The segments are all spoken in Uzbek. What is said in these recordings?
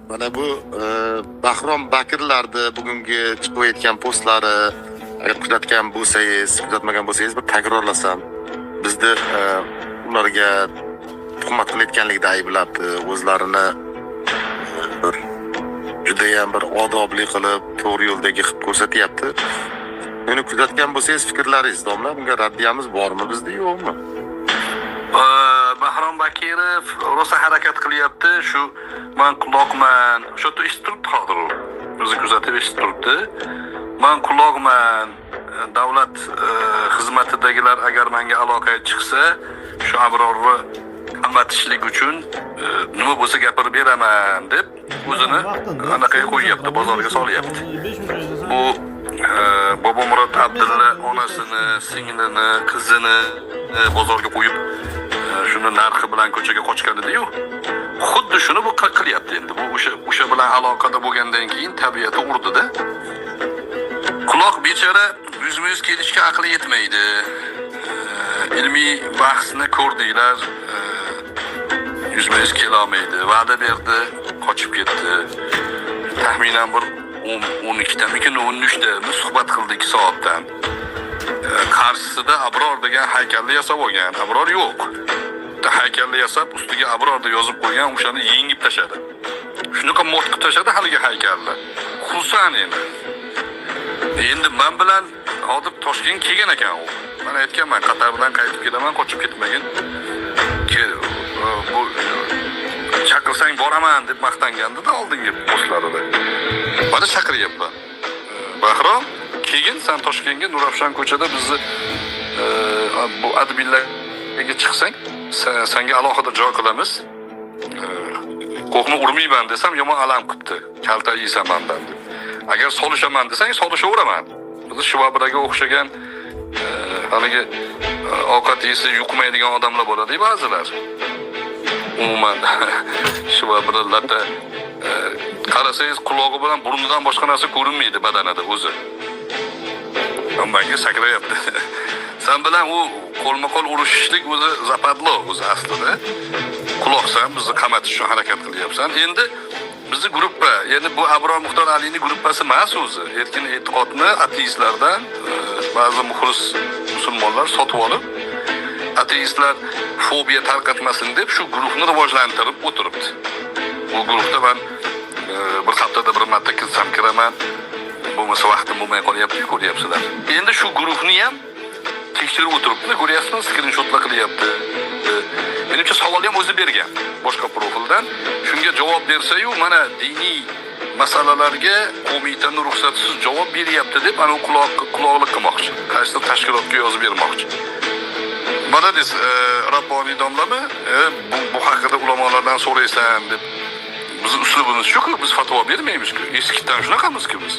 Mana bu Bahrom Bakirlarni bugungi chiqayotgan postlari agar kuzatgan bo'lsangiz, kuzatmagan bo'lsangiz bir takrorlasam, bizni ularga tuhmat qilayotganlikda ayblab, o'zlarini bir juda ham bir odobli qilib, to'g'ri yo'ldagi qilib ko'rsatyapti. Meni kuzatgan bo'lsangiz fikrlaringiz, domla, bunga raddiyamiz bormi bizda, yo'qmi? Bahrom Bakirov rosa harakat qilyapti. Shu men quloqman. Shu yerda eshitib turibdi hozir u. Bizni kuzatib eshitib turibdi. Men quloqman. Davlat xizmatidagilar agar menga aloqaga chiqsa, shu Abrorni qamatishlik uchun nima bo'lsa gapirib beraman deb o'zini anaqaga qo'yyapti, bozorga solyapti. Bu Bobomurod Abdulla onasini, singlini, qizini bozorga qo'yib shuni narxi bilan ko'chaga qochgan edi-yu. Xuddi shuni bu qilyapti endi. Bu o'sha bilan aloqada bo'lgandan keyin tabiati urdida. Quloq bechora yuzma-yuz kelishga aqli yetmaydi. Ilmiy bahsni ko'rdinglar, yuzma-yuz kela olmaydi. Va'da berdi, qochib ketdi. Taxminan bir 12-damikin 13da suhbat qildik soatdan. Qarshisida Abror degan haykalni yasab olgan. Abror yo'q. Haykalni yasab, ustiga Abror deb yozib qo'ygan, o'shani yengib tashadi. Shunaqa mo'tqib tashadi haligi haykalni. Xursand endi. Endi men bilan hozir Toshkentga kelgan ekan u. Men aytganman, Qatardan qaytib kelaman, qochib ketmagin. Bu chaqirsang boraman deb maqtanganda oldingi postlarida. Mana chaqiryapman. Bahrom, keyin sen Toshkentga Nurafshon ko'chada bizni bu adminlarga chiqsang, senga alohida joy qilamiz. Qo'qni urmayman desam, yomon alam qilibdi. Kalta yeysan mendan deb. Agar solishaman desang, solishaveraman. Biz Shivabiraga o'xshagan haligi ovqat yeysa yuqmaydigan odamlar bo'ladi ba'zilar. Umuman Shivabiralarda qarasangiz qulog'i bilan burnidan boshqa narsa ko'rinmaydi badanida o'zi. Menga sakrayapti. Sen bilan u qo'lma-qo'l urushishlik o'zi zapadlo o'zi aslida. Quloqsan, bizni qamatish uchun harakat qilyapsan. Endi bizni gruppa, ya'ni bu Abror Muxtor Alining gruppasi emas o'zi. Erkin e'tiqodni ateistlardan ba'zi muxlis musulmonlar sotib olib, ateistlar fobiya tarqatmasin deb shu guruhni rivojlantirib o'tiribdi. Bu guruhda men bir haftada bir marta kirsam kiraman. Bo'lmasa vaqtim bo'lmay qolyapti, ko'ryapsizlar. Endi shu guruhni ham tekshirib o'tiribdi, ko'ryapsizmi, skrinshotlar qilyapti. Menimcha savolni ham o'zi bergan boshqa profildan. Shunga javob bersa-yu, mana diniy masalalarga qo'mitaning ruxsatisiz javob beryapti deb ana quloqlik qilmoqchi. Qaysi tashkilotga yozib bermoqchi. Mana des Rabboniy domlami, bu haqida ulamolardan so'raysan deb. Bizning uslubimiz shu-ku, biz fatvo bermaymiz-ku. Eskidan shunaqamiz-ku biz.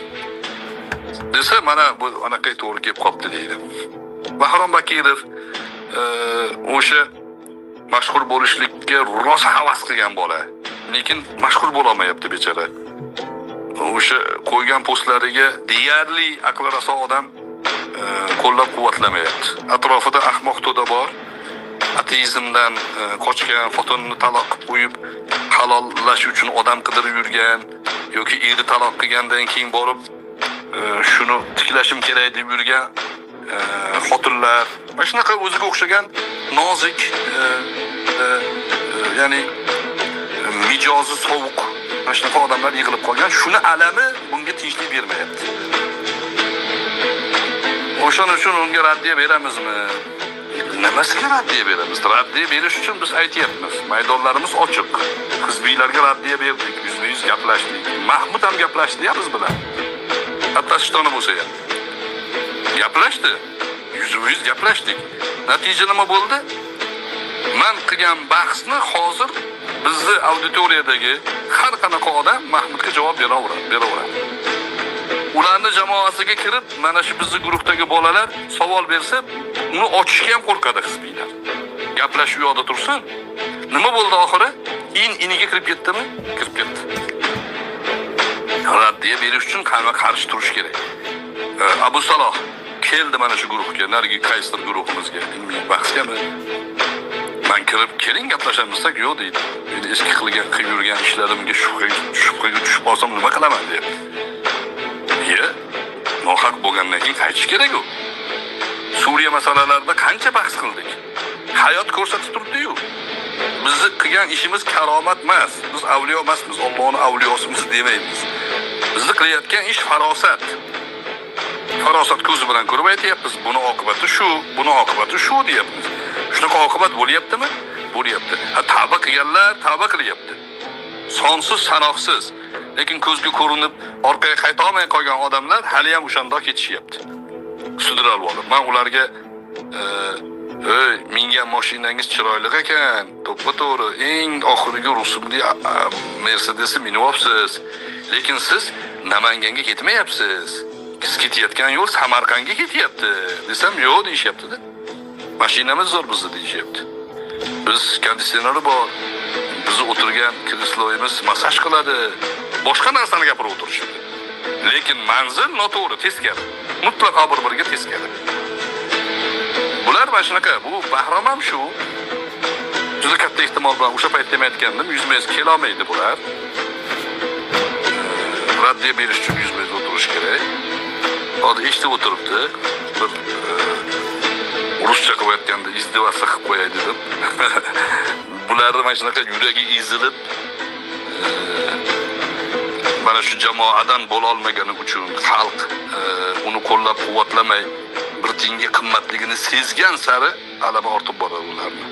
Desa mana bu anaqay to'g'ri kelib qopti deydi. Bahrom Bakirov o'sha mashhur bo'lishlikka rosa havas qilgan bola, lekin mashhur bo'la olmayapti bechora. O'sha qo'ygan postlariga deyarli aqli raso odam qo'llab-quvvatlamayapti. Atrofida ahmoq to'da bor. Ateizmdan qochgan, xotinini taloq qilib qo'yib, halollash uchun odam qidirib yurgan yoki eri taloq qilgandan keyin borib shuni tiklashim kerak deb yurgan xotinlar, mana shunaqa o'ziga o'xshagan nozik, ya'ni mijozi sovuq, mana shunaqa odamlar yig'ilib qolgan. Shuni alami bunga tinchlik bermayapti. O'shaning uchun unga raddiya beramizmi? Nimasiga raddiya beramiz? Raddiya berish uchun biz aytyapmiz. Maydonlarimiz ochiq. Hizbiylarga raddiya berdik, yuzma-yuz gaplashdik. Mahmud ham gaplashdi biz bilan. Hatto shtoni bo'lsa ham. Gaplashdi. Yuzma-yuz gaplashdik. Natija nima bo'ldi? Men qilgan bahsni hozir bizni auditoriyadagi har qanaqa odam Mahmudga javob beraveradi. Ularning jamoasiga kirib, mana shu bizning guruhdagi bolalar savol bersa, uni ochishga ham qo'rqadi hizbiylar. Gaplashib yo'qda tursin. Nima bo'ldi oxiri? Iniga kirib ketdimi? Kirib ketdi. Raddiya berish uchun qarshi turish kerak. Abu Saloh keldi mana shu guruhga, narigi qaysidir guruhimizga, ilmiy bahsgami? Men kirib keling gaplashamiz, yo'q deydi. Endi eski qilib yurgan ishlarimga shubha olsam nima qilaman deyapti. Nohaq bo'lgandan keyin qaytish kerak-ku. Suriya masalalarida qancha bahs qildik? Hayot ko'rsatib turdi-yu. Bizni qilgan ishimiz karomat emas. Biz avliyo emasmiz, Allohning avliyosimiz demaymiz. Bizni qilayotgan ish farosat. Farosat ko'zi bilan ko'rib aytyapmiz. Buni oqibati shu, buni oqibati shu deyapmiz. Shunaqa oqibat bo'lyaptimi? Bo'lyapti. Tavba qilganlar tavba qilyapti. Sonsiz sanoqsiz. Lekin ko'zga ko'rinib orqaga qayta olmay qolgan odamlar hali ham o'shanda ketishyapti. Sudralib olib. Men ularga mingan mashinangiz chiroyli ekan, to'ppa-to'g'ri, eng oxirgi rusumli Mercedesni minib olibsiz. Lekin siz Namanganga ketmayapsiz. Siz ketayotgan yo'l Samarqandga ketyapti. Desam, yo'q deyishyapti-da. Mashinamiz zo'r bizni deyishyapti. Biz konditsioneri bor. Bizni o'tirgan kresloyimiz massaj qiladi. Boshqa narsani gapirib o'tirishibdi. Lekin manzil noto'g'ri, teskari. Mutlaqo bir-biriga teskari. Bular mana shunaqa, bu Bahrom ham shu. Juda katta ehtimol bilan o'sha paytda ham aytgandim, 100 kela olmaydi bular. Raddiya berish uchun 100 metr o'tirish kerak. Hozir eshitib o'tiribdi. Bir ruscha qilayotganda izdivasa qilib qo'yay dedim. Bularni mana shunaqa yuragi ezilib, mana shu jamoadan bo'la olmagani uchun xalq uni qo'llab-quvvatlamay bir tiyinga qimmatligini sezgan sari alami ortib boradi ularni.